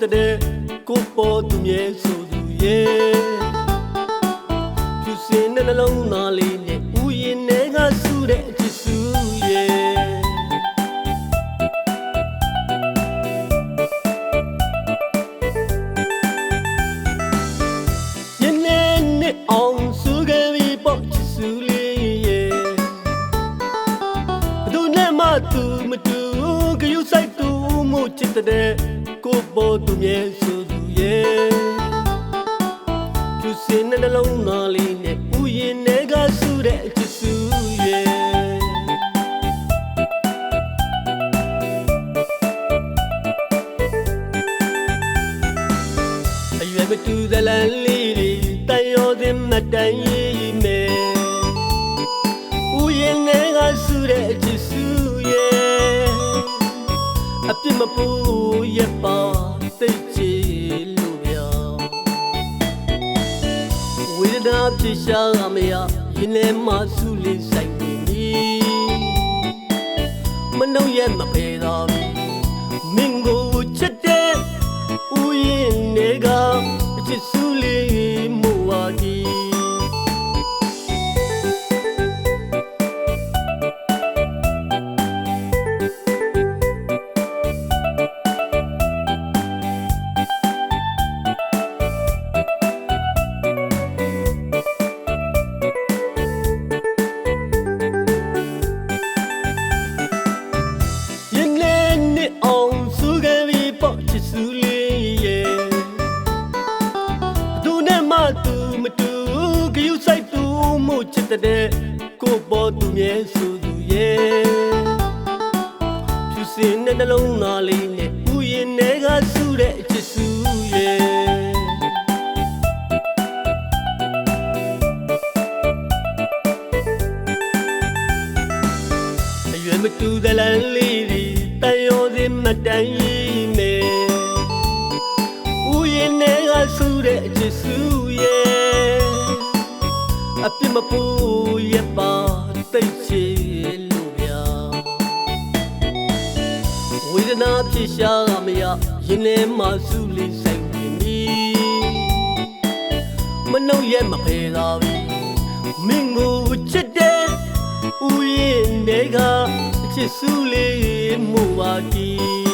တဲ့ကိုပေါ်သူမြဲဆိုသူရဲ့ဖြူစင်တဲ့နှလုံးသားလေးနဲ့ဥယျာဉ်ထဲကဆူတဲ့အချစ်စုရဲ့ယနေ့နဲ့အောင်စုခဲ့ပြီးပေါ့ချစ်စုလေးရဲ့ဘယ်သူနဲ့မှသူမတူဂရုစိုက်သူမှုချစ်တဲ့ကိုပေါ်သူမြဲဆိုသူရဲ့ဖြူစင်တဲ့နှလုံးသားလေးနဲ့ဥယျာဉ်ထဲကဆူတဲ့အချစ်စုရဲ့အရွယ်မတူသလန်လေးတွေတန်ရောသည်မတန်ရေးမယ်ဥယျာဉ်ထဲကဆူတဲ့အချစ်စုရဲ့အပြစ်မပူရပါသိချေလို့ဗျာဝေဒနာဖြစ်ရှာမရရင်ထဲမှာဆူလေးဆိုင်နေပြီမနှုတ်ရက်မဖေးတော့ပြီမင်းကိုချစ်တဲ့ဥယျာဉ်ထဲကအချစ်ဆူလေးမို့ဝါဒီချစ်တဲ့ကိုပေါ်သူမြဲဆိုသူရဲ့ဖြူစင်တဲ့နှလုံးသားလေးနဲ့ဥယျာဉ်ထဲကဆူတဲ့အချစ်စုရဲ့အရွယ်မတူသလန်လေးတွေတန်ရောသည်မတန်ရေးမယ်ဥယျာဉ်ထဲကဆူတဲ့အချစ်စုရဲ့အပြစ်မပူရပါသိချေလို့ဗျာဝေဒနာဖြစ်ရှာမရရင်ထဲမှာဆူလေးဆိုင်နေပြီမနှုတ်ရက်မဖေးသာပြီမင်းကိုချစ်တဲ့ဥယျာဉ်ထဲကအချစ်ဆူလေးမို့ပါတီ